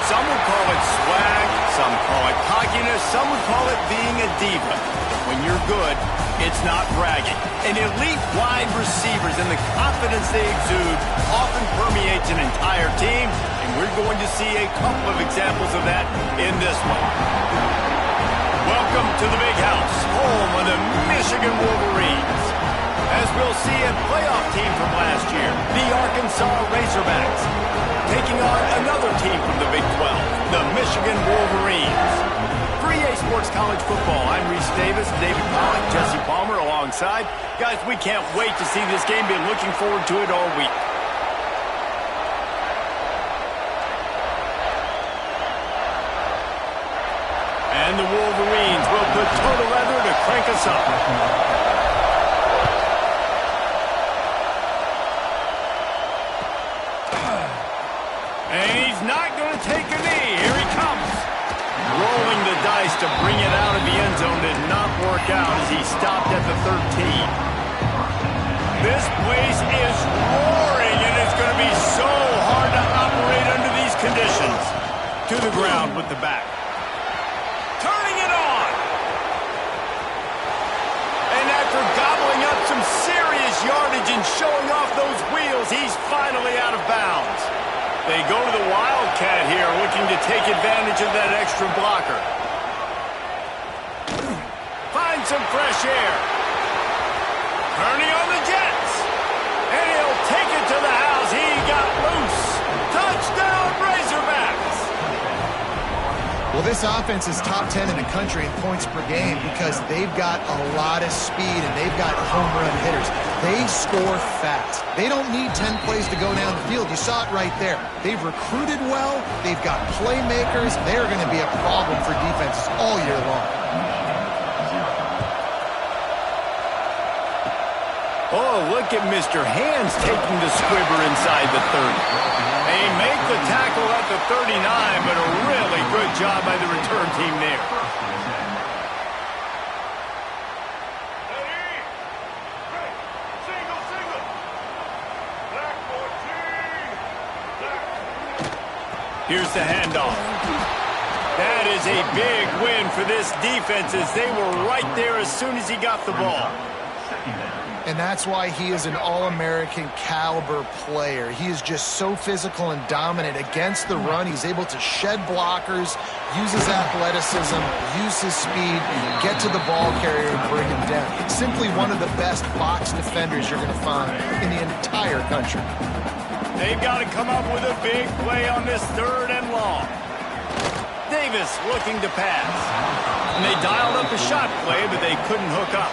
Some would call it swag, some call it cockiness, some would call it being a diva. When you're good, it's not bragging. And elite wide receivers and the confidence they exude often permeates an entire team, and we're going to see a couple of examples of that in this one. Welcome to the Big House, home of the Michigan Wolverines. As we'll see a playoff team from last year, the Arkansas Razorbacks, taking on another team from the Big 12, the Michigan Wolverines. For EA Sports College Football, I'm Reese Davis, David Pollock, Jesse Palmer alongside. Guys, we can't wait to see this game. Been looking forward to it all week. And the Wolverines will put total leather to crank us up. And he's not going to take a knee. Here he comes. Rolling the dice to bring it out of the end zone did not work out as he stopped at the 13. This place is roaring, and it's going to be so hard to operate under these conditions. To the ground with the back. Turning it on. And after gobbling up some serious yardage and showing off those wheels, he's finally out of bounds. They go to the Wildcat here, looking to take advantage of that extra blocker. Find some fresh air. Turning on the Jets. And he'll take it to the house. He got loose. Touchdown, Razorbacks. Well, this offense is top 10 in the country in points per game because they've got a lot of speed and they've got home run hitters. They score fast. They don't need 10 plays to go down the field. You saw it right there. They've recruited well. They've got playmakers. They're going to be a problem for defenses all year long. Oh, look at Mr. Hands taking the squibber inside the 30. They make the tackle at the 39, but a really good job by the return team there. Here's the handoff. That is a big win for this defense as they were right there as soon as he got the ball. And that's why he is an All-American caliber player. He is just so physical and dominant against the run. He's able to shed blockers, use his athleticism, use his speed, get to the ball carrier and bring him down. Simply one of the best box defenders you're going to find in the entire country. They've got to come up with a big play on this 3rd and long. Davis looking to pass. And they dialed up a shot play, but they couldn't hook up.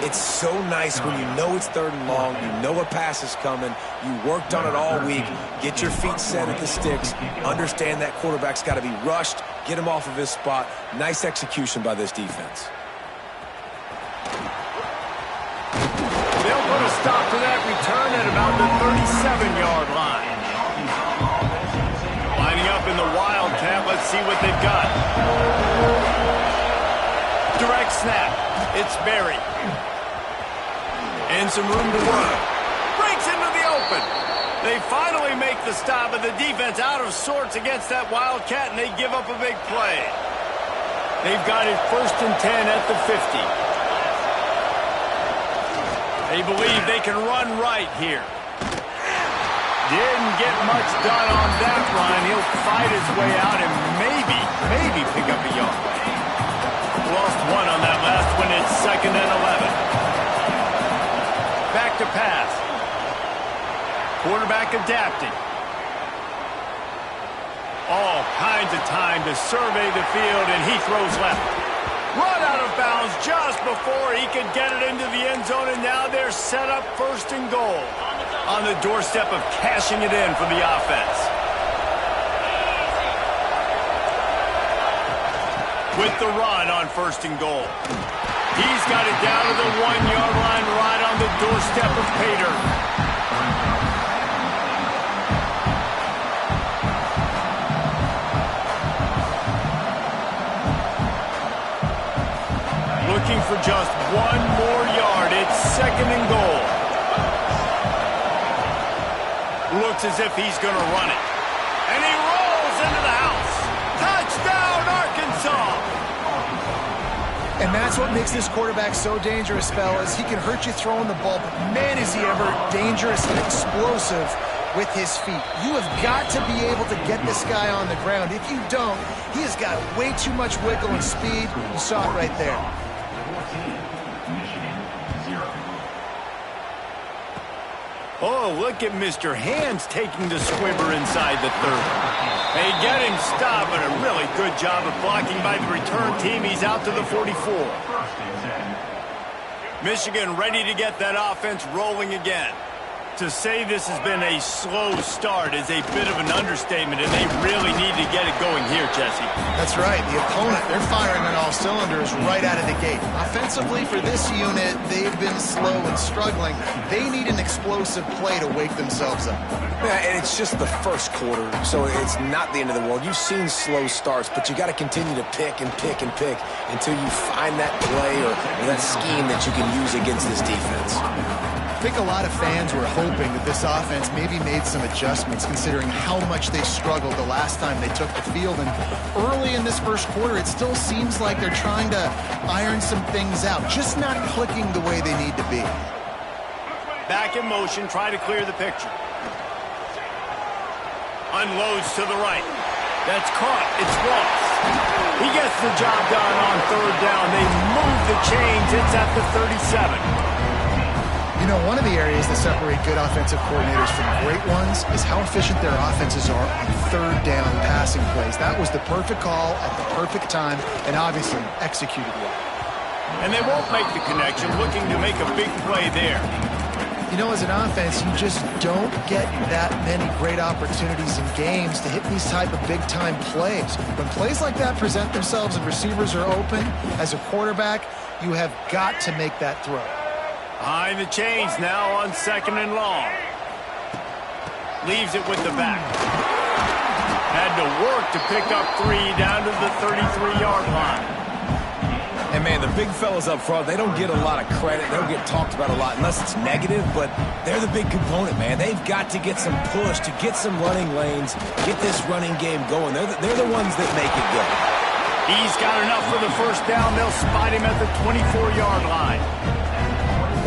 It's so nice when you know it's 3rd and long, you know a pass is coming, you worked on it all week, get your feet set at the sticks, understand that quarterback's got to be rushed, get him off of his spot. Nice execution by this defense. They'll put a stop to that return at about the 37-yard line. Lining up in the Wildcat, let's see what they've got. Direct snap. It's Berry. And some room to run. Breaks into the open. They finally make the stop, but the defense out of sorts against that Wildcat, and they give up a big play. They've got it 1st and 10 at the 50. They believe they can run right here. Didn't get much done on that run. He'll fight his way out and maybe pick up a yard. Lost 1 on that last one. It's 2nd and 11. Back to pass. Quarterback adapting. All kinds of time to survey the field, and he throws left. Run out of bounds just before he could get it into the end zone, and now they're set up 1st and goal. On the doorstep of cashing it in for the offense. With the run on 1st and goal. He's got it down to the 1-yard line right on the doorstep of Pater. Looking for just 1 more yard. It's 2nd and goal. Looks as if he's going to run it. And he rolls into the house. Touchdown, Arkansas! And that's what makes this quarterback so dangerous, fellas. He can hurt you throwing the ball, but man, is he ever dangerous and explosive with his feet. You have got to be able to get this guy on the ground. If you don't, he has got way too much wiggle and speed. You saw it right there. Oh, look at Mr. Hands taking the squibber inside the 30. They get him stopped, but a really good job of blocking by the return team. He's out to the 44. Michigan ready to get that offense rolling again. To say this has been a slow start is a bit of an understatement, and they really need to get it going here, Jesse. That's right. The opponent, they're firing on all cylinders right out of the gate. Offensively, for this unit, they've been slow and struggling. They need an explosive play to wake themselves up. Yeah, and it's just the first quarter, so it's not the end of the world. You've seen slow starts, but you got to continue to pick and pick and pick until you find that play or that scheme that you can use against this defense. I think a lot of fans were hoping that this offense maybe made some adjustments considering how much they struggled the last time they took the field. And early in this first quarter, it still seems like they're trying to iron some things out, just not clicking the way they need to be. Back in motion, try to clear the picture. Unloads to the right. That's caught. It's Ross. He gets the job done on 3rd down. They move the chains. It's at the 37. You know, one of the areas that separate good offensive coordinators from great ones is how efficient their offenses are on 3rd down passing plays. That was the perfect call at the perfect time and obviously executed well. And they won't make the connection, looking to make a big play there. You know, as an offense, you just don't get that many great opportunities in games to hit these type of big-time plays. When plays like that present themselves and receivers are open, as a quarterback, you have got to make that throw. Behind the chains now on 2nd and long. Leaves it with the back. Had to work to pick up 3 down to the 33-yard line. And man, the big fellas up front, they don't get a lot of credit. They don't get talked about a lot unless it's negative, but they're the big component, man. They've got to get some push, to get some running lanes, get this running game going. They're the ones that make it go. He's got enough for the first down. They'll spot him at the 24-yard line.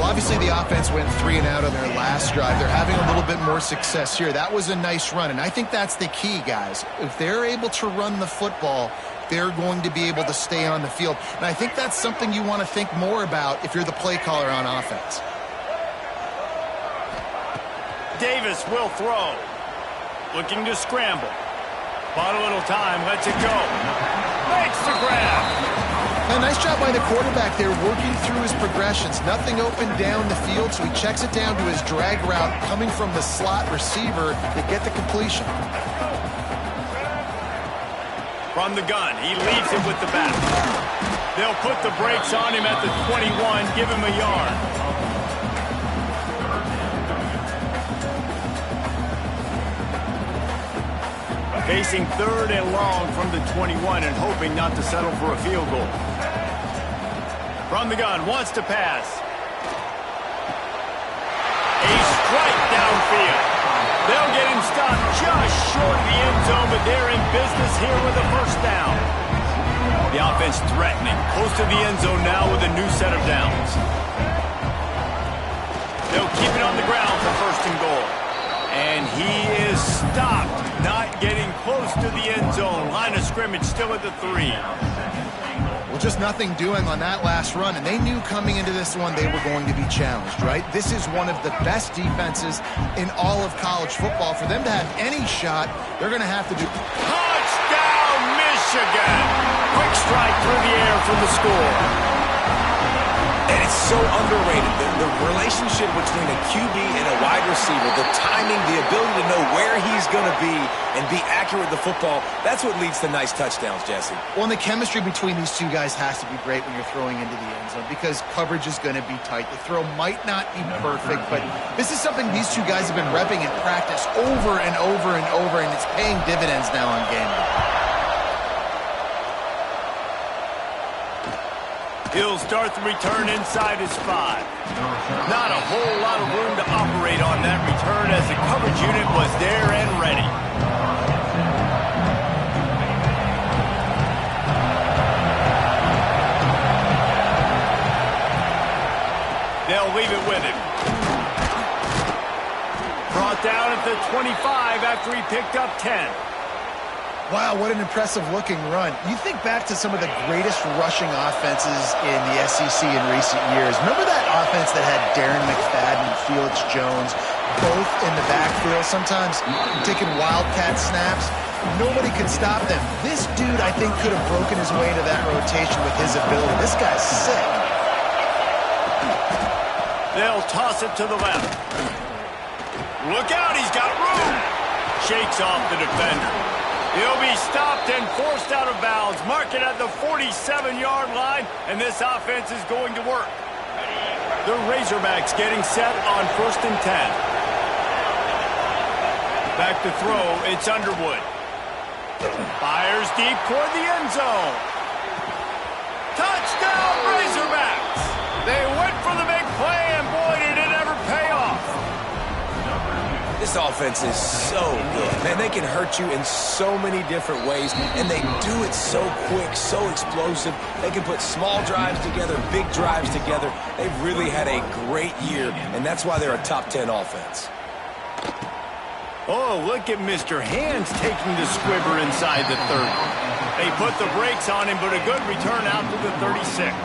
Well, obviously the offense went 3 and out on their last drive. They're having a little bit more success here. That was a nice run, and I think that's the key, guys. If they're able to run the football, they're going to be able to stay on the field. And I think that's something you want to think more about if you're the play caller on offense. Davis will throw. Looking to scramble. Bought a little time, lets it go. Makes the grab. Now, nice job by the quarterback there, working through his progressions. Nothing open down the field, so he checks it down to his drag route, coming from the slot receiver to get the completion. From the gun, he leaves it with the back. They'll put the brakes on him at the 21, give him a yard. Facing 3rd and long from the 21 and hoping not to settle for a field goal. From the gun, wants to pass. A strike downfield. They'll get him stopped just short of the end zone, but they're in business here with a first down. The offense threatening, close to the end zone now with a new set of downs. They'll keep it on the ground for 1st and goal. And he is stopped, not getting close to the end zone. Line of scrimmage still at the 3. Well, just nothing doing on that last run, and they knew coming into this one they were going to be challenged, right? This is one of the best defenses in all of college football. For them to have any shot, they're going to have to do... Touchdown, Michigan! Quick strike through the air from the score. And it's so underrated. The relationship between a QB and a wide receiver, the timing, the ability to know where he's going to be and be accurate with the football, that's what leads to nice touchdowns, Jesse. Well, and the chemistry between these two guys has to be great when you're throwing into the end zone because coverage is going to be tight. The throw might not be perfect, but this is something these two guys have been repping in practice over and over and over, and it's paying dividends now on game day. He'll start the return inside his 5. Not a whole lot of room to operate on that return as the coverage unit was there and ready. They'll leave it with him. Brought down at the 25 after he picked up 10. Wow, what an impressive-looking run. You think back to some of the greatest rushing offenses in the SEC in recent years. Remember that offense that had Darren McFadden and Felix Jones both in the backfield, sometimes taking wildcat snaps? Nobody could stop them. This dude, I think, could have broken his way into that rotation with his ability. This guy's sick. They'll toss it to the left. Look out, he's got room. Shakes off the defender. He'll be stopped and forced out of bounds. Mark it at the 47-yard line, and this offense is going to work. The Razorbacks getting set on 1st and 10. Back to throw, it's Underwood. Fires deep toward the end zone. Touchdown, Razorbacks! They went for the big play, and boy, did it ever pay off. This offense is so good. Man, they can hurt you in so many different ways, and they do it so quick, so explosive. They can put small drives together, big drives together. They've really had a great year, and that's why they're a top 10 offense. Oh, look at Mr. Hands taking the squibber inside the 30. They put the brakes on him, but a good return out to the 36.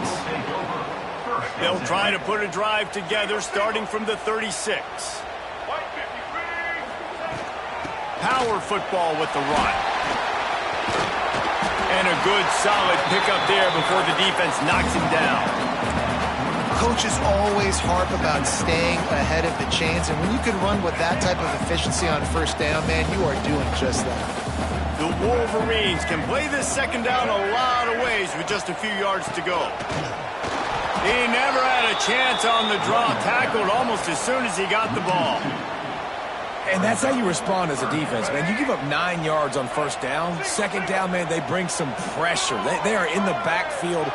They'll try to put a drive together starting from the 36. Power football with the run. And a good solid pickup there before the defense knocks him down. Coaches always harp about staying ahead of the chains, and when you can run with that type of efficiency on 1st down, man, you are doing just that. The Wolverines can play this 2nd down a lot of ways with just a few yards to go. He never had a chance on the draw, tackled almost as soon as he got the ball. And that's how you respond as a defense, man. You give up 9 yards on 1st down. 2nd down, man, they bring some pressure. They are in the backfield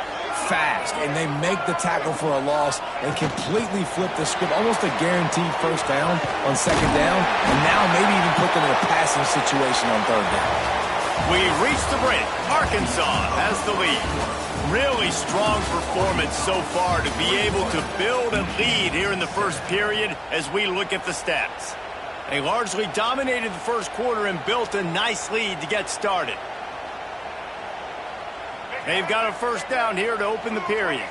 fast, and they make the tackle for a loss and completely flip the script, almost a guaranteed first down on second down, and now maybe even put them in a passing situation on third down. We reached the break. Arkansas has the lead. Really strong performance so far to be able to build a lead here in the first period as we look at the stats. They largely dominated the first quarter and built a nice lead to get started. They've got a first down here to open the period.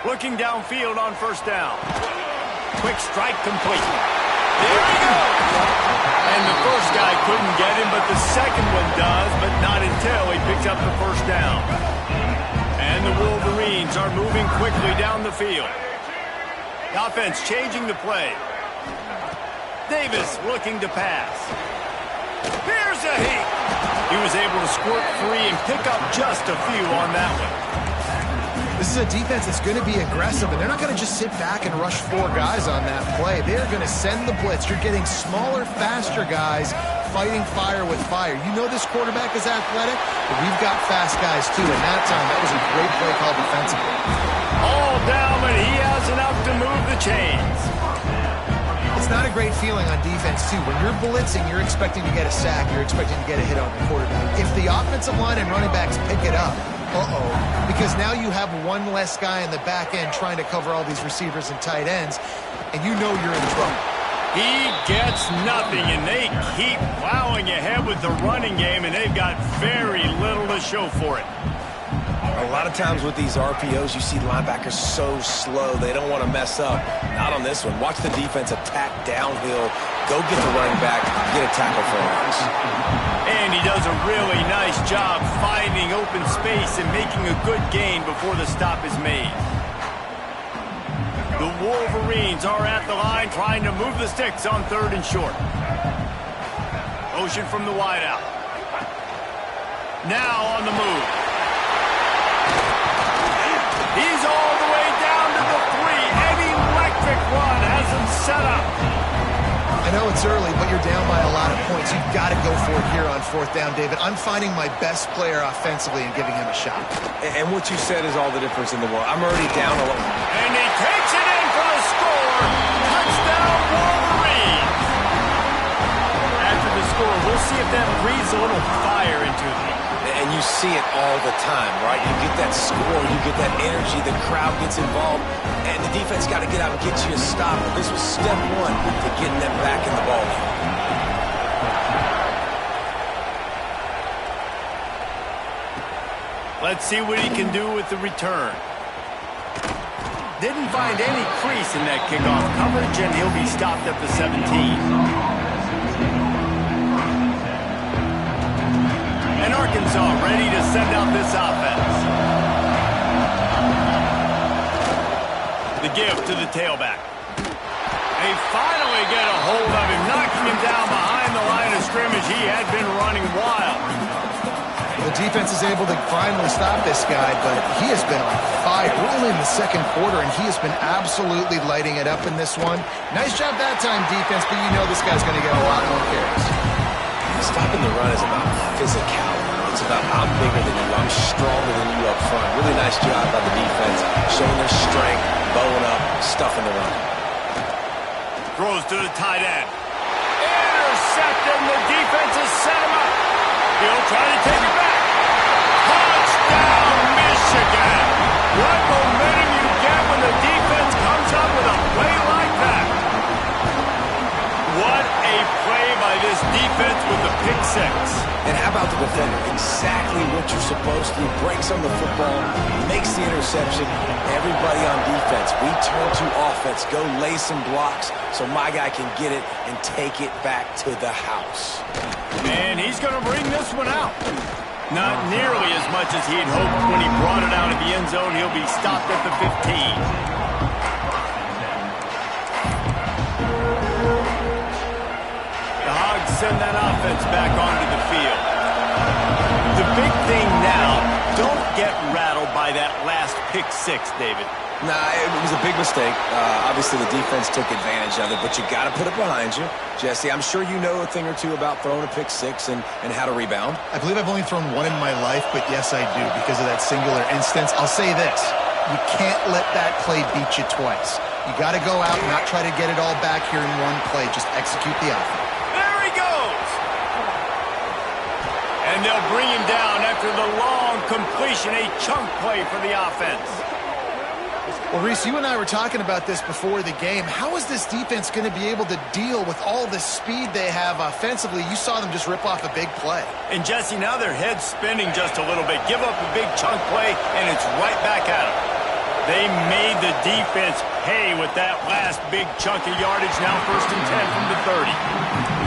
Looking downfield on first down. Quick strike complete. There he goes! And the first guy couldn't get him, but the second one does, but not until he picks up the first down. And the Wolverines are moving quickly down the field. The offense changing the play. Davis looking to pass. Here's a hit. He was able to squirt free and pick up just a few on that one. This is a defense that's going to be aggressive, and they're not going to just sit back and rush 4 guys on that play. They're going to send the blitz. You're getting smaller, faster guys fighting fire with fire. You know this quarterback is athletic, but we've got fast guys too, and that time that was a great play call defensively. All down, but he has enough to move the chains. It's not a great feeling on defense, too. When you're blitzing, you're expecting to get a sack. You're expecting to get a hit on the quarterback. If the offensive line and running backs pick it up, because now you have one less guy in the back end trying to cover all these receivers and tight ends, and you know you're in trouble. He gets nothing, and they keep plowing ahead with the running game, and they've got very little to show for it. A lot of times with these RPOs, you see linebackers so slow, they don't want to mess up. Not on this one. Watch the defense attack downhill, go get the running back, get a tackle for a loss. And he does a really nice job finding open space and making a good gain before the stop is made. The Wolverines are at the line trying to move the sticks on third and short. Motion from the wideout. Now on the move. He's all the way down to the 3. An electric run has him set up. I know it's early, but you're down by a lot of points. You've got to go for it here on fourth down, David. I'm finding my best player offensively and giving him a shot. And what you said is all the difference in the world. I'm already down a little. And he takes it in for the score. Touchdown, Wolverines. After the score, we'll see if that breathes a little fire into them. And you see it all the time, right? You get that score, you get that energy, the crowd gets involved, and the defense got to get out and get you a stop. But this was step 1 to getting them back in the ballgame. Let's see what he can do with the return. Didn't find any crease in that kickoff coverage, and he'll be stopped at the 17. And Arkansas ready to send out this offense. The give to the tailback. They finally get a hold of him, knocking him down behind the line of scrimmage. He had been running wild. The defense is able to finally stop this guy, but he has been on fire. We're only in the second quarter, and he has been absolutely lighting it up in this one. Nice job that time, defense, but you know this guy's going to get a lot more carries. Stopping the run is about physicality. It's about I'm bigger than you, I'm stronger than you up front. Really nice job by the defense, showing their strength, bowing up, stuffing the run. Throws to the tight end. Intercepted, and the defense has set him up. He'll try to take it back. Touchdown, Michigan. What momentum you get when the defense comes up with a play like that. What a play by this defense with the pick 6. And how about the defender? Exactly what you're supposed to. Breaks on the football, makes the interception. Everybody on defense, we turn to offense. Go lay some blocks so my guy can get it and take it back to the house. And he's going to bring this one out. Not nearly as much as he'd hoped when he brought it out of the end zone. He'll be stopped at the 15. Send that offense back onto the field. The big thing now, don't get rattled by that last pick 6, David. Nah, it was a big mistake. Obviously, the defense took advantage of it, but you got to put it behind you. Jesse, I'm sure you know a thing or two about throwing a pick six and how to rebound. I believe I've only thrown one in my life, but yes, I do because of that singular instance. I'll say this. You can't let that play beat you twice. You got to go out and not try to get it all back here in one play. Just execute the offense. There he goes! And they'll bring him down after the long completion, a chunk play for the offense. Well, Reese, you and I were talking about this before the game. How is this defense going to be able to deal with all the speed they have offensively? You saw them just rip off a big play. And, Jesse, now their head's spinning just a little bit. Give up a big chunk play, and it's right back at them. They made the defense pay with that last big chunk of yardage. Now 1st and 10 from the 30.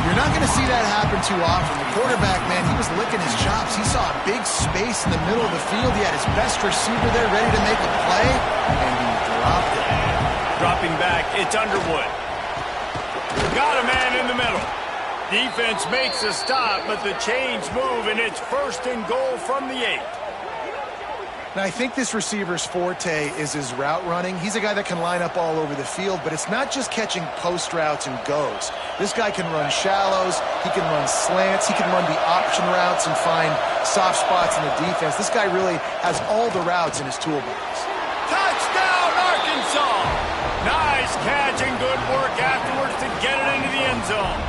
You're not going to see that happen too often. The quarterback, man, he was licking his chops. He saw a big space in the middle of the field. He had his best receiver there ready to make a play, and he dropped it. Dropping back, it's Underwood. Got a man in the middle. Defense makes a stop, but the chains move, and it's 1st and goal from the 8. Now, I think this receiver's forte is his route running. He's a guy that can line up all over the field, but it's not just catching post routes and goes. This guy can run shallows, he can run slants, he can run the option routes and find soft spots in the defense. This guy really has all the routes in his toolbox. Touchdown, Arkansas! Nice catch and good work afterwards to get it into the end zone.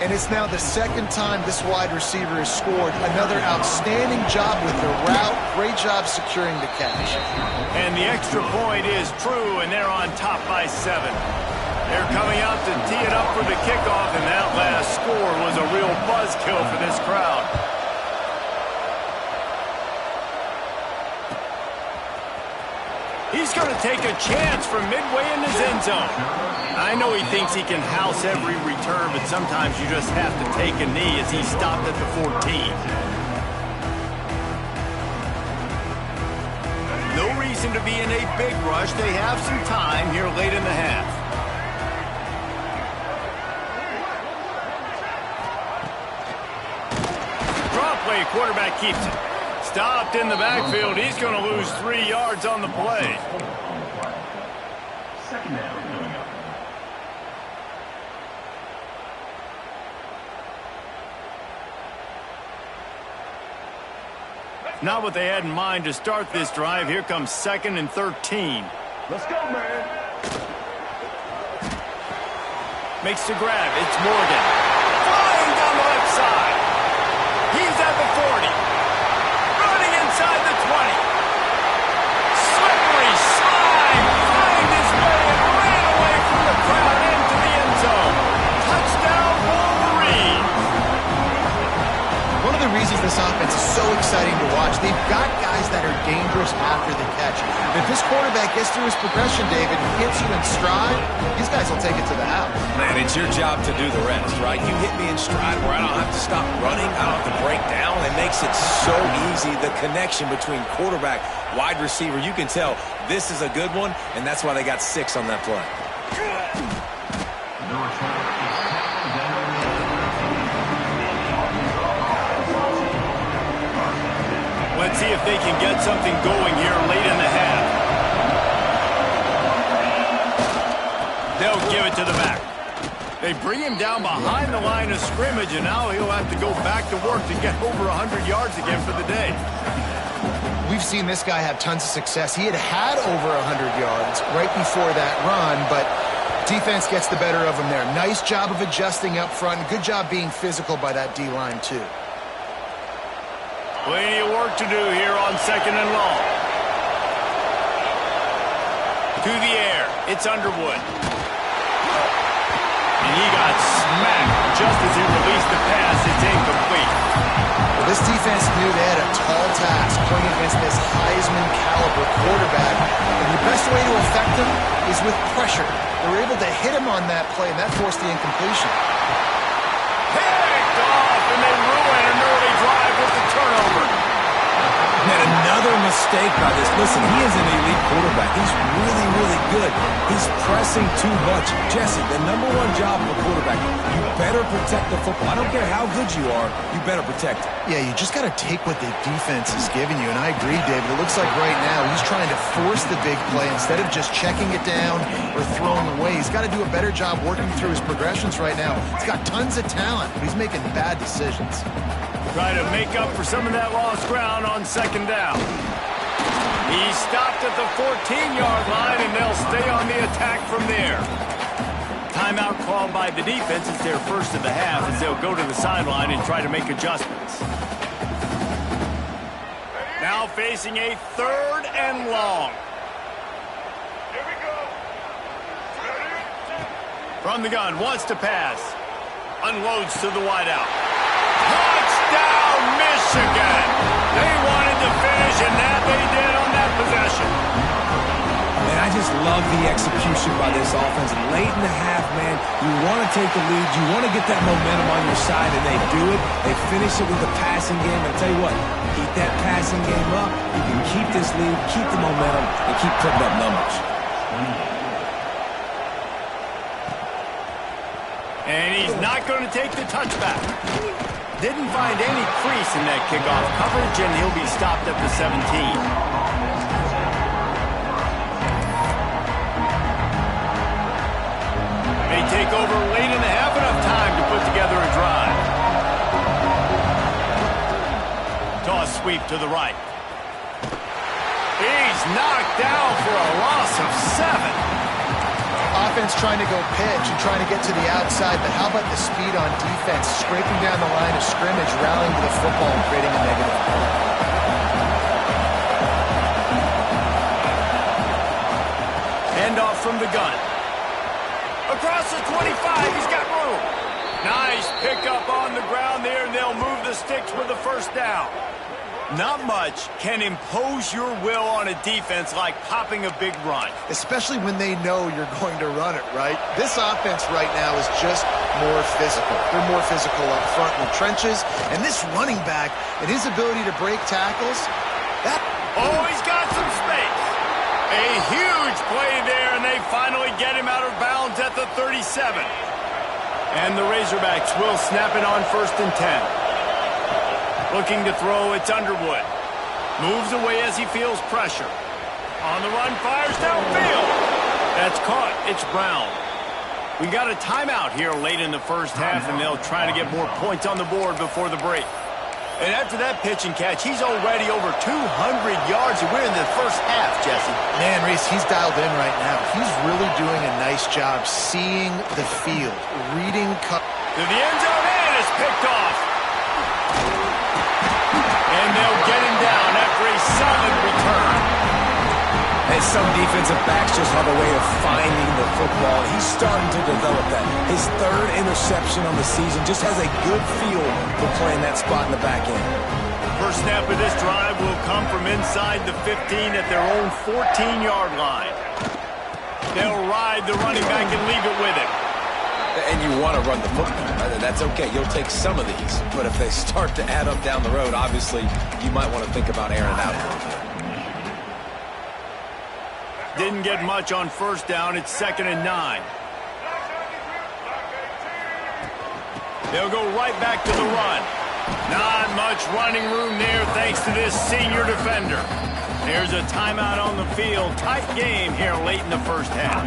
And it's now the 2nd time this wide receiver has scored. Another outstanding job with the route. Great job securing the catch. And the extra point is true, and they're on top by 7. They're coming out to tee it up for the kickoff, and that last score was a real buzzkill for this crowd. He's going to take a chance from midway in his end zone. I know he thinks he can house every return, but sometimes you just have to take a knee as he stopped at the 14. No reason to be in a big rush. They have some time here late in the half. Draw play, quarterback keeps it. Stopped in the backfield. He's going to lose 3 yards on the play. Not what they had in mind to start this drive. Here comes 2nd and 13. Let's go, man. Makes the grab. It's Morgan. Flying down the left side. He's at the 40. Running inside the 20. Slippery slide. Find his way and ran away from the crowd into the end zone. Touchdown, Wolverine. One of the reasons this offense is so exciting to watch, they've got guys that are dangerous after the catch. If this quarterback gets through his progression, David, and hits you in stride, these guys will take it to the house. Man, it's your job to do the rest, right? You hit me in stride where I don't have to stop running, I don't have to break down. It makes it so easy. The connection between quarterback, wide receiver, you can tell this is a good one, and that's why they got 6 on that play. Let's see if they can get something going here late in the half. They'll give it to the back. They bring him down behind the line of scrimmage, and now he'll have to go back to work to get over 100 yards again for the day. We've seen this guy have tons of success. He had over 100 yards right before that run, but defense gets the better of him there. Nice job of adjusting up front. Good job being physical by that D-line, too. Plenty of work to do here on 2nd and long. To the air. It's Underwood. And he got smacked just as he released the pass. It's incomplete. Well, this defense knew they had a tall task playing against this Heisman-caliber quarterback. And the best way to affect him is with pressure. They were able to hit him on that play, and that forced the incompletion. Picked off, and they ruin an early drive with the turnover. And another mistake mistake by this. Listen, he is an elite quarterback. He's really, really good. He's pressing too much. Jesse, the #1 job of a quarterback, you better protect the football. I don't care how good you are, you better protect it. Yeah, you just got to take what the defense is giving you, and I agree, David. It looks like right now he's trying to force the big play instead of just checking it down or throwing away. He's got to do a better job working through his progressions right now. He's got tons of talent, but he's making bad decisions. Try to make up for some of that lost ground on second down. He stopped at the 14-yard line, and they'll stay on the attack from there. Timeout called by the defense. It's their first of the half as they'll go to the sideline and try to make adjustments. Now facing a 3rd and long. Here we go. From the gun, wants to pass. Unloads to the wideout. Touchdown, Michigan! They wanted to finish, and that they did on that possession. Man, I just love the execution by this offense. Late in the half, man, you want to take the lead. You want to get that momentum on your side, and they do it. They finish it with the passing game. And I'll tell you what, keep that passing game up. You can keep this lead, keep the momentum, and keep putting up numbers. And he's not going to take the touchback. Didn't find any crease in that kickoff coverage, and he'll be stopped at the 17. They take over late in the half, enough time to put together a drive. Toss sweep to the right. He's knocked down for a loss of 7. Offense trying to go pitch and trying to get to the outside, but how about the speed on defense? Scraping down the line of scrimmage, rallying to the football and creating a negative play. Handoff from the gun. Across the 25, he's got room. Nice pickup on the ground there, and they'll move the sticks with the first down. Not much can impose your will on a defense like popping a big run. Especially when they know you're going to run it, right? This offense right now is just more physical. They're more physical up front in the trenches. And this running back and his ability to break tackles, Oh, he's got some space. A huge play there, and they finally get him out of bounds at the 37. And the Razorbacks will snap it on 1st and 10. Looking to throw, it's Underwood. Moves away as he feels pressure. On the run, fires downfield. That's caught. It's Brown. We got a timeout here late in the first half, and they'll try to get more points on the board before the break. And after that pitch and catch, he's already over 200 yards, and we're in the first half, Jesse. man, Reese, he's dialed in right now. He's really doing a nice job seeing the field, reading. To the end zone, and it's picked off. And they'll get him down after a solid return. And some defensive backs just have a way of finding the football. He's starting to develop that. His 3rd interception on the season just has a good feel for playing that spot in the back end. First snap of this drive will come from inside the 15 at their own 14-yard line. They'll ride the running back and leave it with him. And you want to run the football. That's okay. You'll take some of these. But if they start to add up down the road, obviously, you might want to think about airing it out a little bit. Didn't get much on first down. It's 2nd and 9. They'll go right back to the run. Not much running room there thanks to this senior defender. There's a timeout on the field. Tight game here late in the first half.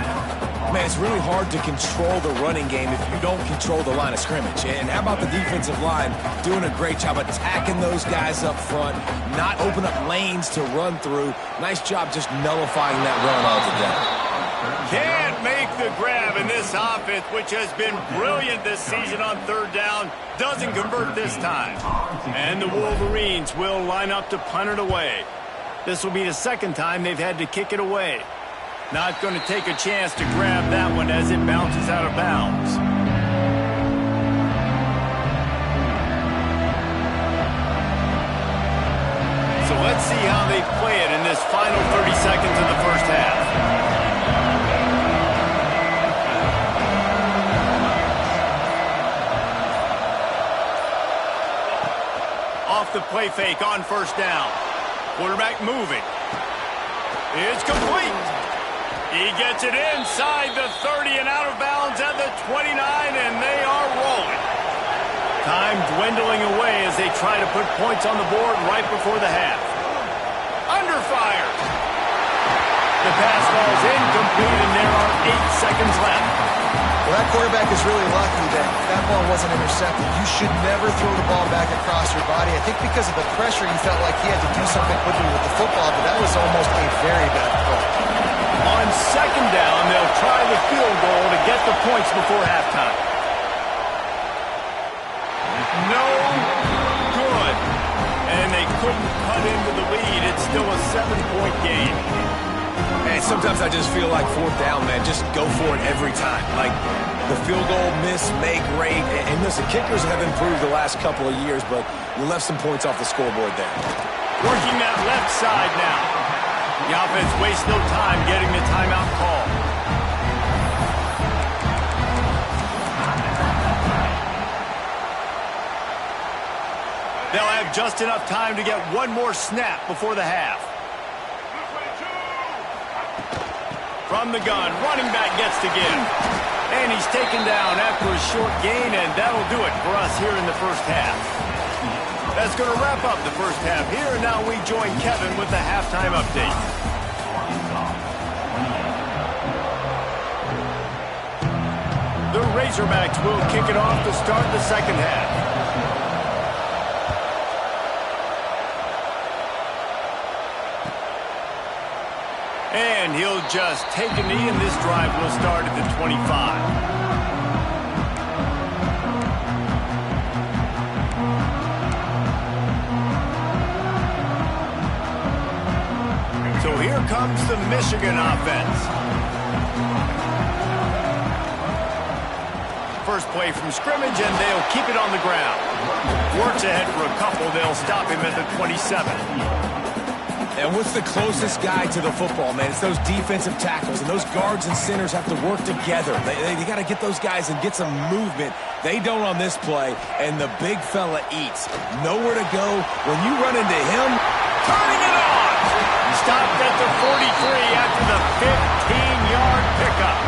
Man, it's really hard to control the running game if you don't control the line of scrimmage. And how about the defensive line doing a great job attacking those guys up front, not open up lanes to run through. Nice job just nullifying that run altogether. Can't make the grab, and this offense, which has been brilliant this season on 3rd down, doesn't convert this time. And the Wolverines will line up to punt it away. This will be the 2nd time they've had to kick it away. Not going to take a chance to grab that one as it bounces out of bounds. So let's see how they play it in this final 30 seconds of the first half. Off the play fake on first down. Quarterback moving. It's complete. He gets it inside the 30 and out of bounds at the 29, and they are rolling. Time dwindling away as they try to put points on the board right before the half. Under fire. The pass falls incomplete, and there are 8 seconds left. Well, that quarterback is really lucky that that ball wasn't intercepted. You should never throw the ball back across your body. I think because of the pressure, he felt like he had to do something quickly with the football, but that was almost a very bad throw. On second down, they'll try the field goal to get the points before halftime. No good. And they couldn't cut into the lead. It's still a 7-point game. And sometimes I just feel like fourth down, man, just go for it every time. Like the field goal miss, make, rate. And listen, kickers have improved the last couple of years, but you left some points off the scoreboard there. Working that left side now. The offense wastes no time getting the timeout call. They'll have just enough time to get one more snap before the half. From the gun, running back gets to give. And he's taken down after a short gain, and that'll do it for us here in the first half. That's going to wrap up the first half here, and now we join Kevin with the halftime update. The Razorbacks will kick it off to start the second half. And he'll just take a knee, and this drive will start at the 25. So here comes the Michigan offense. First play from scrimmage, and they'll keep it on the ground. Works ahead for a couple. They'll stop him at the 27. And what's the closest guy to the football, man? It's those defensive tackles, and those guards and centers have to work together. They got to get those guys and get some movement. They don't on this play, and the big fella eats. Nowhere to go. When you run into him, turning it on. Stopped at the 43 after the 15-yard pickup.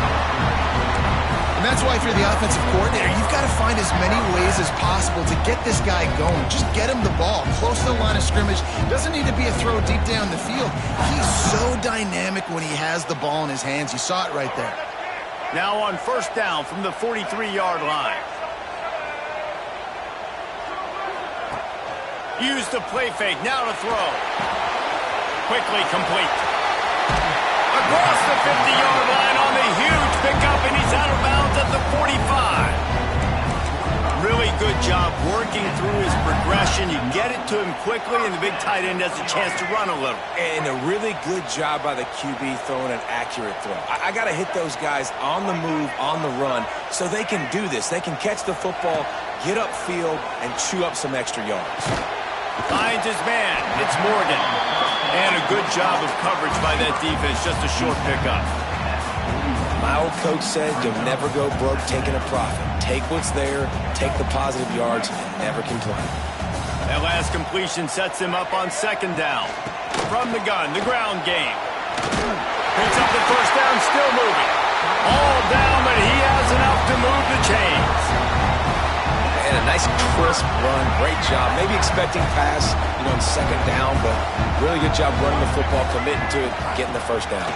And that's why if you're the offensive coordinator, you've got to find as many ways as possible to get this guy going. Just get him the ball close to the line of scrimmage. Doesn't need to be a throw deep down the field. He's so dynamic when he has the ball in his hands. You saw it right there. Now on first down from the 43-yard line. Use the play fake. Now to throw. Quickly complete. Across the 50-yard line on the huge pickup, and he's out of bounds at the 45. Really good job working through his progression. You get it to him quickly, and the big tight end has a chance to run a little. And a really good job by the QB throwing an accurate throw. I got to hit those guys on the move, on the run, so they can do this. They can catch the football, get upfield, and chew up some extra yards. Finds his man. It's Morgan. And a good job of coverage by that defense. Just a short pickup. My old coach said you'll never go broke taking a profit. Take what's there, take the positive yards, and never complain. That last completion sets him up on second down. From the gun, the ground game. Picks up the first down, still moving. All down, but he has enough to move the chains. And a nice crisp run, great job. Maybe expecting pass, in second down, but really good job running the football, committing to it, getting the first down.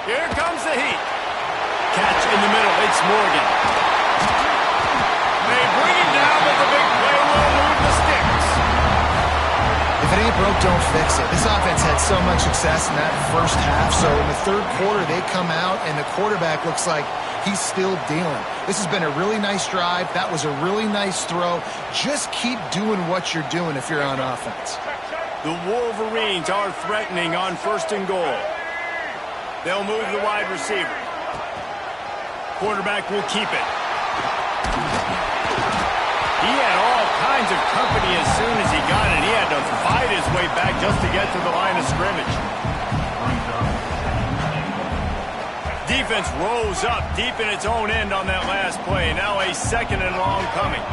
Here comes the heat. Catch in the middle, it's Morgan. They bring him down, but the big play will move the sticks. If it ain't broke, don't fix it. This offense had so much success in that first half, so in the third quarter, they come out, and the quarterback looks like he's still dealing. This has been a really nice drive. That was a really nice throw. Just keep doing what you're doing if you're on offense. The Wolverines are threatening on first and goal. They'll move the wide receiver. Quarterback will keep it. He had all kinds of company as soon as he got it. He had to fight his way back just to get to the line of scrimmage. Defense rose up deep in its own end on that last play. Now a second and long coming.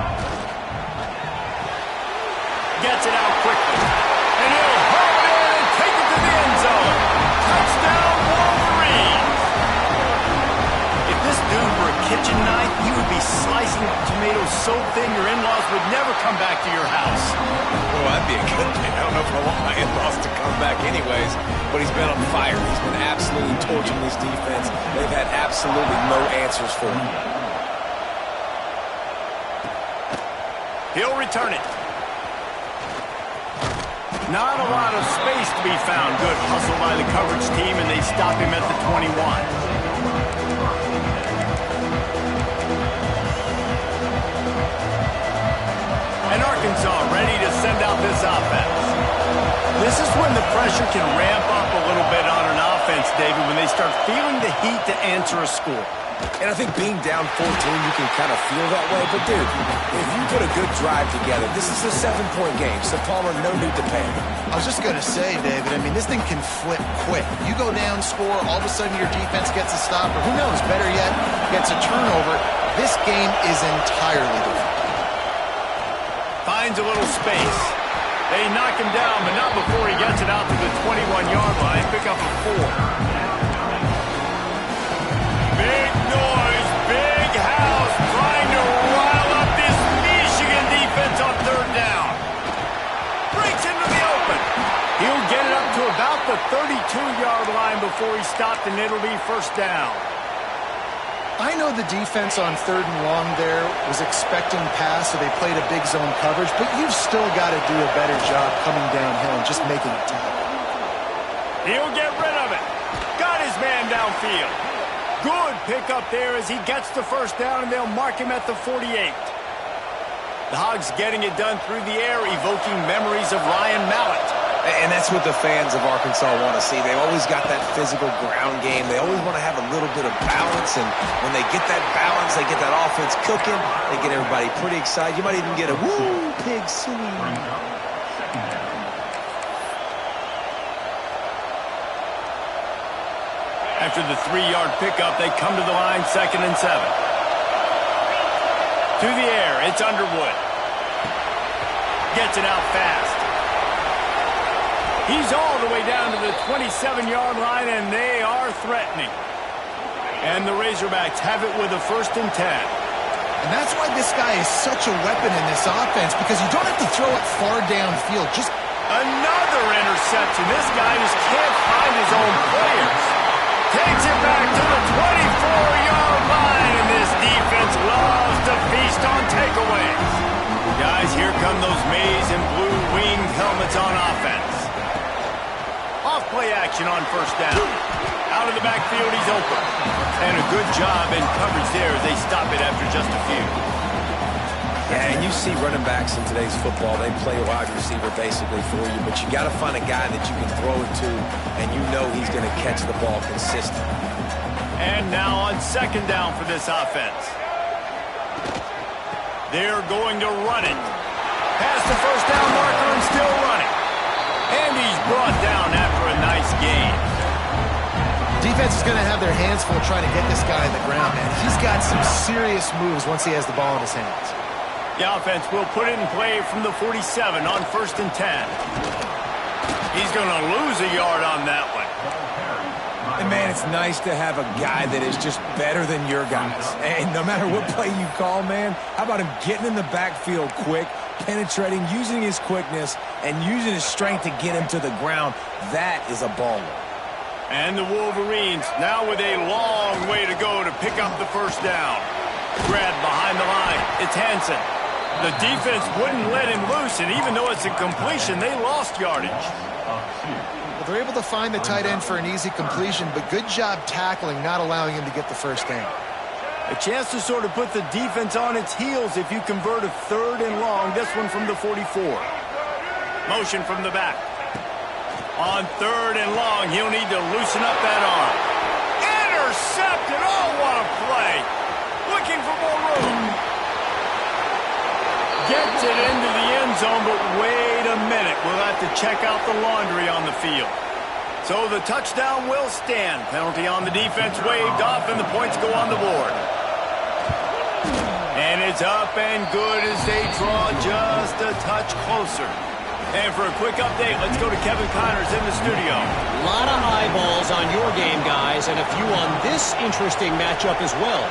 Gets it out quickly. And so thin your in-laws would never come back to your house. Well, that'd be a good thing. I don't know if I want my in-laws to come back anyways, but he's been on fire. He's been absolutely torching this defense. They've had absolutely no answers for him. He'll return it. Not a lot of space to be found. Good hustle by the coverage team, and they stop him at the 21. And Arkansas ready to send out this offense. This is when the pressure can ramp up a little bit on an offense, David, when they start feeling the heat to answer a score. And I think being down 14, you can kind of feel that way. But, dude, if you put a good drive together, this is a 7-point game. So, Palmer, no need to panic. I was just going to say, David, I mean, this thing can flip quick. You go down, score, all of a sudden your defense gets a stop, or who knows, better yet, gets a turnover. This game is entirely different. Finds a little space. They knock him down, but not before he gets it out to the 21-yard line. Pick up a 4. Big noise, big house, trying to rile up this Michigan defense on third down. Breaks into the open. He'll get it up to about the 32-yard line before he stopped, and it'll be first down. I know the defense on third and long there was expecting pass, so they played a big zone coverage, but you've still got to do a better job coming downhill and just making a tackle. He'll get rid of it. Got his man downfield. Good pickup there as he gets the first down, and they'll mark him at the 48. The Hogs getting it done through the air, evoking memories of Ryan Mallett. And that's what the fans of Arkansas want to see. They've always got that physical ground game. They always want to have a little bit of balance, and when they get that balance, they get that offense cooking, they get everybody pretty excited. You might even get a woo, pig singing. After the 3-yard pickup, they come to the line, 2nd and 7. To the air, it's Underwood. Gets it out fast. He's all the way down to the 27-yard line, and they are threatening. And the Razorbacks have it with a 1st and 10. And that's why this guy is such a weapon in this offense, because you don't have to throw it far downfield. Just another interception. This guy just can't find his own players. Takes it back to the 24-yard line, and this defense loves to feast on takeaways. Guys, here come those maize and blue winged helmets on offense. Off-play action on 1st down. Out of the backfield, he's open. And a good job in coverage there as they stop it after just a few. Yeah, and you see running backs in today's football, they play wide receiver basically for you, but you got to find a guy that you can throw it to, and you know he's going to catch the ball consistently. And now on 2nd down for this offense. They're going to run it. Past the 1st down marker and still running. And he's brought down after a nice gain. defense is going to have their hands full trying to get this guy on the ground, man. He's got some serious moves once he has the ball in his hands. The offense will put it in play from the 47 on 1st and 10. He's going to lose a yard on that one. And, man, it's nice to have a guy that is just better than your guys. And no matter what play you call, man, how about him getting in the backfield quick, penetrating, using his quickness, and using his strength to get him to the ground. That is a baller. And the Wolverines now with a long way to go to pick up the first down. Grab behind the line. It's Hansen. The defense wouldn't let him loose, and even though it's a completion, they lost yardage. Well, they're able to find the tight end for an easy completion, but good job tackling, not allowing him to get the first down. A chance to sort of put the defense on its heels if you convert a 3rd and long. This one from the 44. Motion from the back. On 3rd and long, he'll need to loosen up that arm. Intercepted! Oh, what a play! Looking for more room. Gets it into the end zone, but wait a minute. We'll have to check out the laundry on the field. So the touchdown will stand. Penalty on the defense waved off, and the points go on the board. And it's up and good as they draw just a touch closer. And for a quick update, let's go to Kevin Connors in the studio. A lot of eyeballs on your game, guys, and a few on this interesting matchup as well.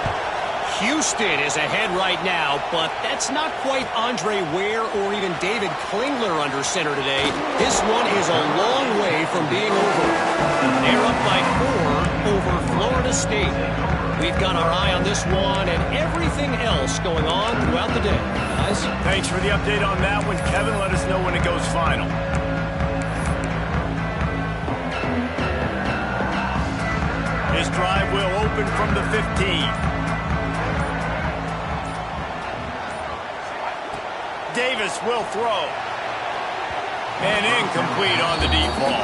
Houston is ahead right now, but that's not quite Andre Ware or even David Klingler under center today. This one is a long way from being over. They're up by 4 over Florida State. We've got our eye on this one and everything else going on throughout the day. Guys, thanks for the update on that one, Kevin. Let us know when it goes final. This drive will open from the 15. Davis will throw. And incomplete on the deep ball.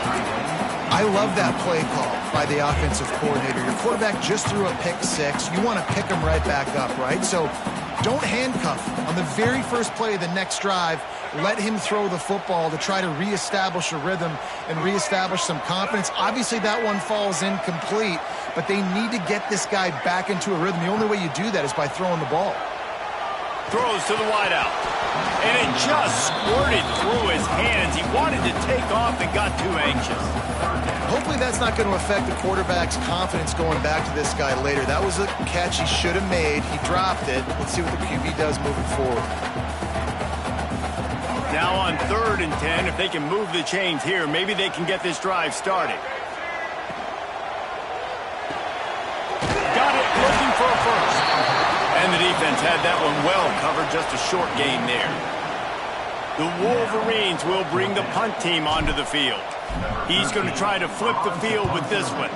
I love that play call by the offensive coordinator. Your quarterback just threw a pick 6. You want to pick him right back up, right? So don't handcuff him. On the very first play of the next drive, let him throw the football to try to reestablish a rhythm and reestablish some confidence. Obviously, that one falls incomplete, but they need to get this guy back into a rhythm. The only way you do that is by throwing the ball. Throws to the wideout. And it just squirted through his hands. He wanted to take off and got too anxious. Hopefully that's not going to affect the quarterback's confidence going back to this guy later. That was a catch he should have made. He dropped it. Let's see what the QB does moving forward. Now on 3rd and 10, if they can move the chains here, maybe they can get this drive started. Got it, looking for a first. And the defense had that one well covered, just a short gain there. The Wolverines will bring the punt team onto the field. He's going to try to flip the field with this one.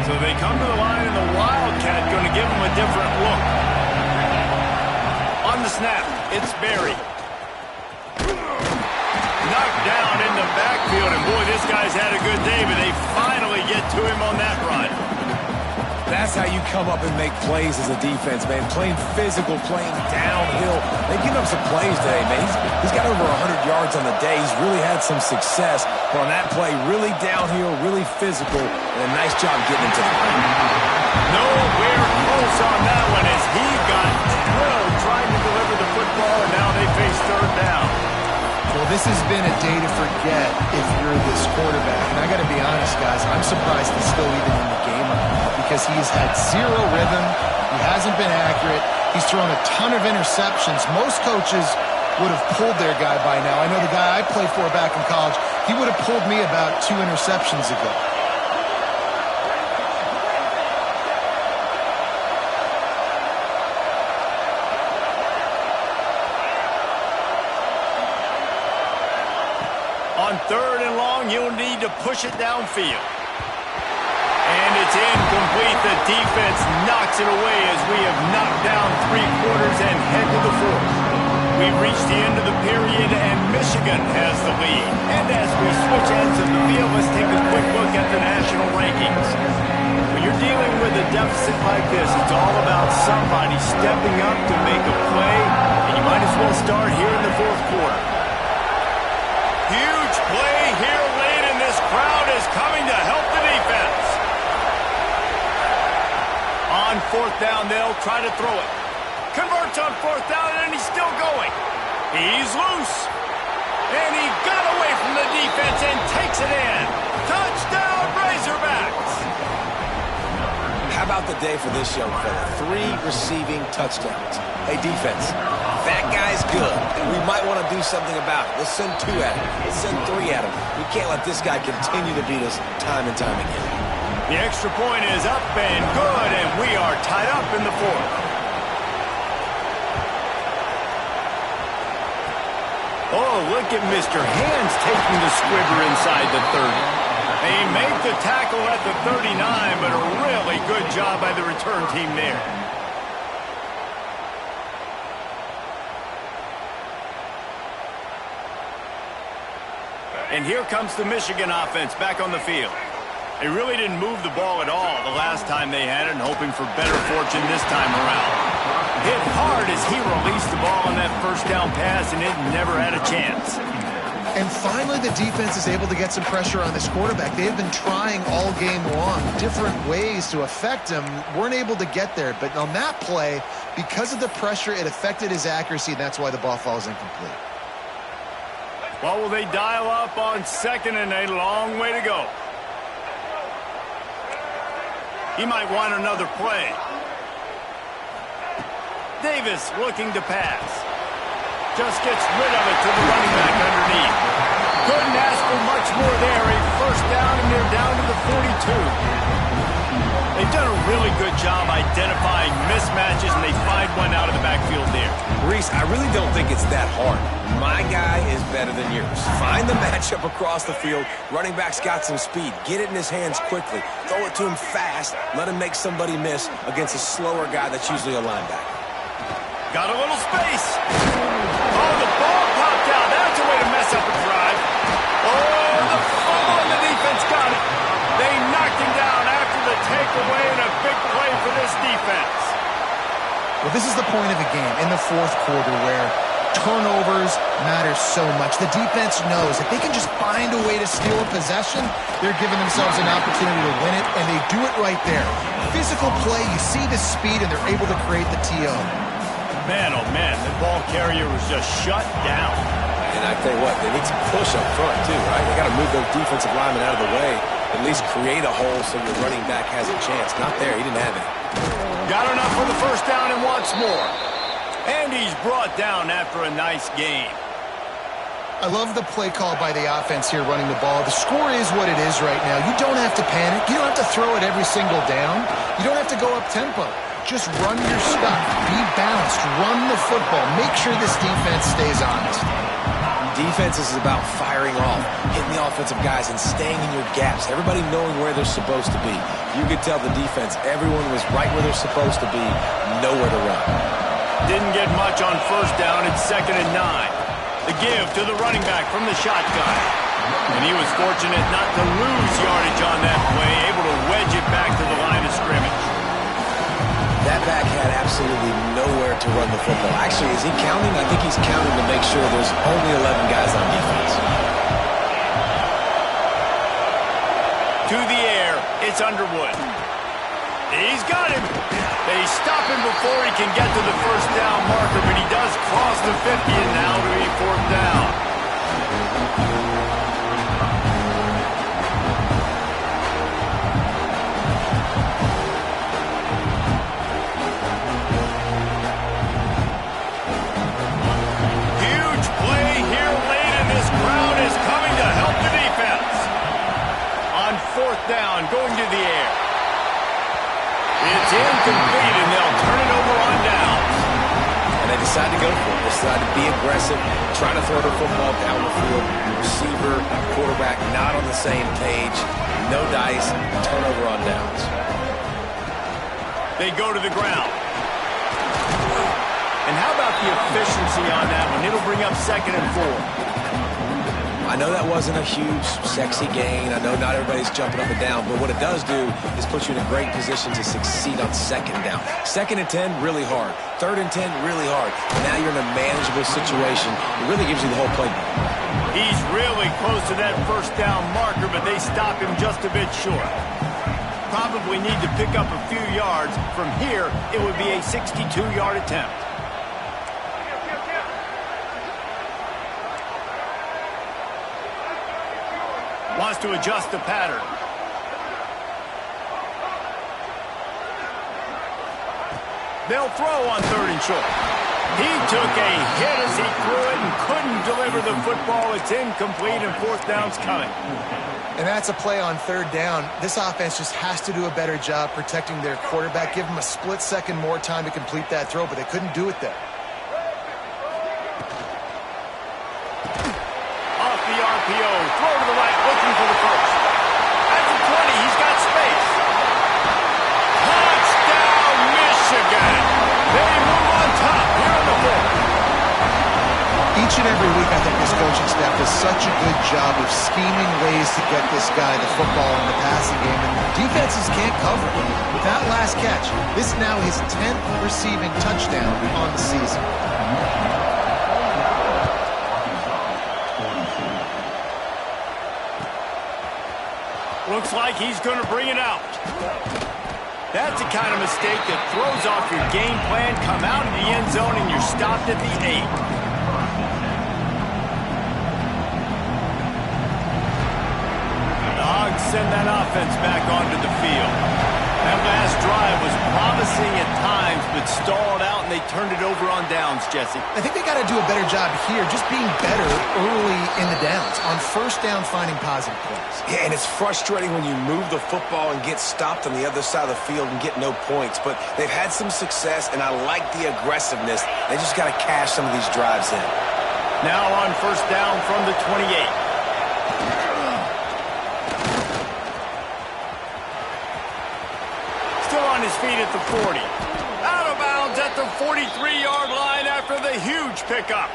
So they come to the line, and the Wildcat going to give them a different look. On the snap, it's Berry. Knocked down in the backfield, and boy, this guy's had a good day, but they finally get to him on that run. That's how you come up and make plays as a defense, man. Playing physical, playing downhill. They've given up some plays today, man. He's got over 100 yards on the day. He's really had some success. But on that play, really downhill, really physical, and a nice job getting into the line. Nowhere close on that one as he got drilled trying to deliver the football, and now they face 3rd down. Well, this has been a day to forget if you're this quarterback. And I got to be honest, guys, I'm surprised he's still even in the game right now because he's had 0 rhythm. He hasn't been accurate. He's thrown a ton of interceptions. Most coaches would have pulled their guy by now. I know the guy I played for back in college, he would have pulled me about 2 interceptions ago. On 3rd and long, you'll need to push it downfield. And it's incomplete. The defense knocks it away as we have knocked down 3/4 and head to the 4th. We've reached the end of the period, and Michigan has the lead. And as we switch ends of the field, let's take a quick look at the national rankings. When you're dealing with a deficit like this, it's all about somebody stepping up to make a play, and you might as well start here in the 4th quarter. Huge play here late, and this crowd is coming to help the defense. On 4th down, they'll try to throw it. Converts on 4th down, and he's still going. He's loose. And he got away from the defense and takes it in. Touchdown, Razorbacks! How about the day for this young fella? 3 receiving touchdowns. Hey, defense, that guy's good, and we might want to do something about it. Let's send 2 at him. Let's send 3 at him. We can't let this guy continue to beat us time and time again. The extra point is up and good, and we are tied up in the 4th. Oh, look at Mr. Hands taking the squibber inside the 30. They make the tackle at the 39, but a really good job by the return team there. And here comes the Michigan offense back on the field. They really didn't move the ball at all the last time they had it, and hoping for better fortune this time around. Hit hard as he released the ball on that 1st down pass, and it never had a chance. And finally, the defense is able to get some pressure on this quarterback. They've been trying all game long, different ways to affect him. Weren't able to get there. But on that play, because of the pressure, it affected his accuracy, and that's why the ball falls incomplete. What will they dial up on second and a long way to go? He might want another play. Davis looking to pass. Just gets rid of it to the running back underneath. Couldn't ask for much more there. A first down, and they're down to the 42. They've done a really good job identifying mismatches, and they find one out of the backfield there. Reese, I really don't think it's that hard. My guy is better than yours. Find the matchup across the field. Running back's got some speed. Get it in his hands quickly. Throw it to him fast. Let him make somebody miss against a slower guy that's usually a linebacker. Got a little space. Oh, the ball popped out. That's a way to mess up a drive. Oh, the fumble, and the defense got it. They knocked him down after the takeaway, and a big play for this defense. Well, this is the point of the game in the fourth quarter where turnovers matter so much. The defense knows if they can just find a way to steal a possession, they're giving themselves an opportunity to win it, and they do it right there. Physical play, you see the speed, and they're able to create the TO. Man, oh man, the ball carrier was just shut down. And I tell you what, they need some push up front too, right? They got to move those defensive linemen out of the way, at least create a hole so your running back has a chance. Not there, he didn't have it. Got enough for the first down and wants more. And he's brought down after a nice gain. I love the play call by the offense here running the ball. The score is what it is right now. You don't have to panic. You don't have to throw it every single down. You don't have to go up tempo. Just run your stuff. Be balanced. Run the football. Make sure this defense stays honest. Defense is about firing off, hitting the offensive guys, and staying in your gaps. Everybody knowing where they're supposed to be. You could tell the defense, everyone was right where they're supposed to be, nowhere to run. Didn't get much on first down. It's 2nd and 9. The give to the running back from the shotgun. And he was fortunate not to lose yardage on that play, able to wedge it back to the line of scrimmage. That back had absolutely nowhere to run the football. Actually, is he counting? I think he's counting to make sure there's only 11 guys on defense. To the air, it's Underwood. He's got him. They stop him before he can get to the first down marker, but he does cross the 50 and now to be 4th down. Huge play here late, and this crowd is coming to help the defense. On 4th down, going to the air. It's incomplete, and they'll turn it over on downs. And they decide to go for it. They decide to be aggressive, trying to throw the football down the field. Receiver, quarterback not on the same page. No dice, turnover on downs. They go to the ground. And how about the efficiency on that one? It'll bring up 2nd and 4. I know that wasn't a huge, sexy gain. I know not everybody's jumping up and down, but what it does do is put you in a great position to succeed on 2nd down. 2nd and 10, really hard. 3rd and 10, really hard. Now you're in a manageable situation. It really gives you the whole playbook. He's really close to that first down marker, but they stop him just a bit short. Probably need to pick up a few yards. From here, it would be a 62-yard attempt. Wants to adjust the pattern. They'll throw on 3rd and short. He took a hit as he threw it and couldn't deliver the football. It's incomplete, and 4th down's coming. And that's a play on 3rd down. This offense just has to do a better job protecting their quarterback. Give him a split second more time to complete that throw, but they couldn't do it there. Off the RPO, throw to the right, looking for the first. At the 20, he's got space. Touchdown, Michigan. They move on top here in the 4th. Each and every week, I think this coaching staff does such a good job of scheming ways to get this guy the football in the passing game, and defenses can't cover it. With that last catch, this is now his 10th receiving touchdown on the season. Looks like he's going to bring it out. That's the kind of mistake that throws off your game plan. Come out of the end zone and you're stopped at the 8. send that offense back onto the field. That last drive was promising at times, but stalled out, and they turned it over on downs, Jesse. I think they got to do a better job here, just being better early in the downs, on first down finding positive plays. Yeah, and it's frustrating when you move the football and get stopped on the other side of the field and get no points, but they've had some success, and I like the aggressiveness. They just got to cash some of these drives in. Now on first down from the 28. Still on his feet at the 40. Out of bounds at the 43-yard line after the huge pickup.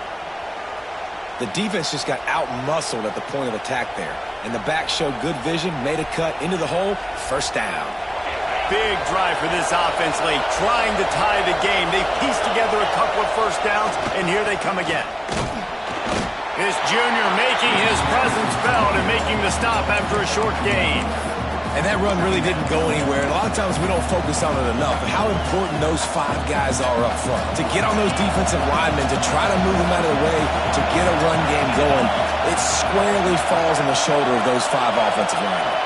The defense just got out-muscled at the point of attack there. And the back showed good vision, made a cut into the hole, first down. Big drive for this offense late, trying to tie the game. They pieced together a couple of first downs, and here they come again. This junior making his presence felt and making the stop after a short gain. And that run really didn't go anywhere. And a lot of times we don't focus on it enough, but how important those 5 guys are up front. To get on those defensive linemen, to try to move them out of the way, to get a run game going, it squarely falls on the shoulder of those 5 offensive linemen.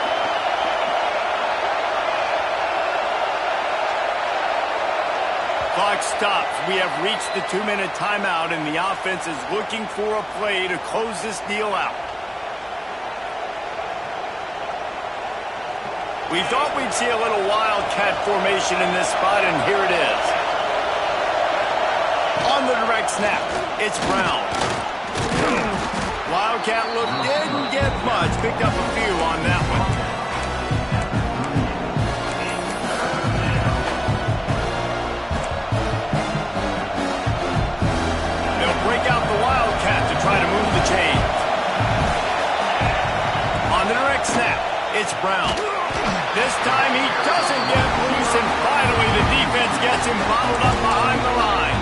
Clock stops. We have reached the 2-minute timeout, and the offense is looking for a play to close this deal out. We thought we'd see a little wildcat formation in this spot, and here it is. On the direct snap, it's Brown. Wildcat look didn't get much. Picked up a few on that one. They'll break out the Wildcat to try to move the chains. On the direct snap, it's Brown. This time he doesn't get loose, and finally the defense gets him bottled up behind the line.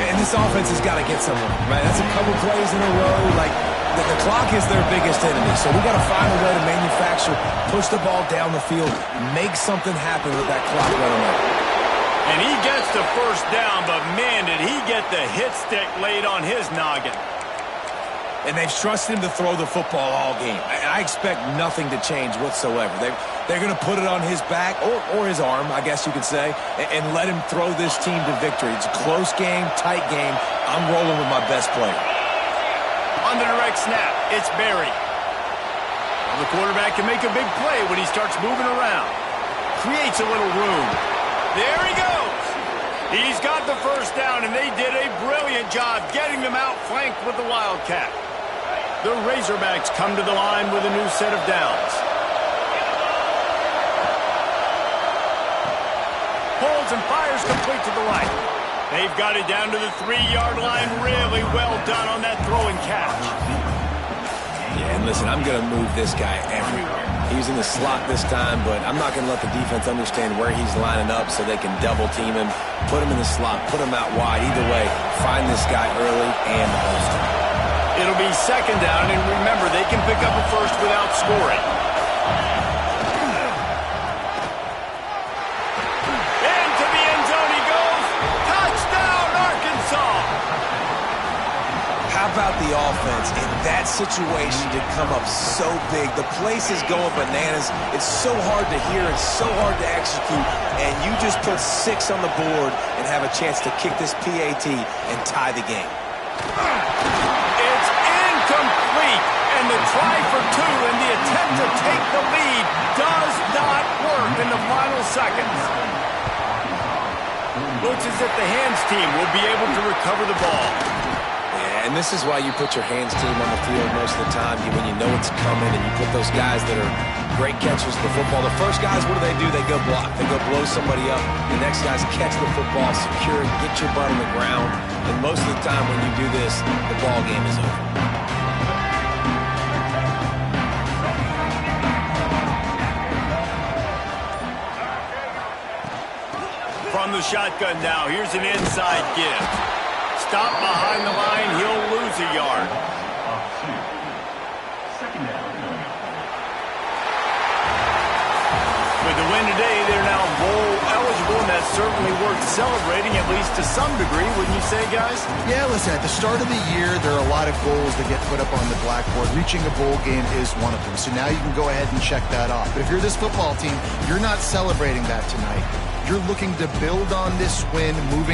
And this offense has got to get somewhere, right? That's a couple plays in a row. Like, the clock is their biggest enemy, so we got to find a way to manufacture, push the ball down the field, make something happen with that clock running out. And he gets the first down, but man, did he get the hit stick laid on his noggin. And they've trusted him to throw the football all game. I expect nothing to change whatsoever. They're going to put it on his back, or his arm, I guess you could say, and let him throw this team to victory. It's a close game, tight game. I'm rolling with my best player. On the direct snap, it's Berry. The quarterback can make a big play when he starts moving around. Creates a little room. There he goes. He's got the first down, and they did a brilliant job getting them outflanked with the Wildcat. The Razorbacks come to the line with a new set of downs. Holds and fires complete to the right. They've got it down to the 3-yard line. Really well done on that throw and catch. Yeah, and listen, I'm going to move this guy everywhere. He's in the slot this time, but I'm not going to let the defense understand where he's lining up so they can double team him, put him in the slot, put him out wide. Either way, find this guy early and often. It'll be second down, and remember, they can pick up a first without scoring. Into the end zone he goes. Touchdown, Arkansas! How about the offense in that situation to come up so big? The place is going bananas. It's so hard to hear. It's so hard to execute. And you just put 6 on the board and have a chance to kick this PAT and tie the game. It's incomplete. And the try for 2 and the attempt to take the lead does not work in the final seconds. Looks as if the hands team will be able to recover the ball. And this is why you put your hands team on the field most of the time, when you know it's coming, and you put those guys that are great catchers of the football. The first guys, what do? They go block. They go blow somebody up. The next guys catch the football, secure it, get your butt on the ground. And most of the time when you do this, the ball game is over. From the shotgun now, here's an inside give. Stop behind the line, he'll lose a yard. With the win today, they're now bowl eligible, and that certainly worth celebrating, at least to some degree, wouldn't you say, guys? Yeah, listen, at the start of the year, there are a lot of goals that get put up on the blackboard. Reaching a bowl game is one of them. So now you can go ahead and check that off. But if you're this football team, you're not celebrating that tonight. You're looking to build on this win, moving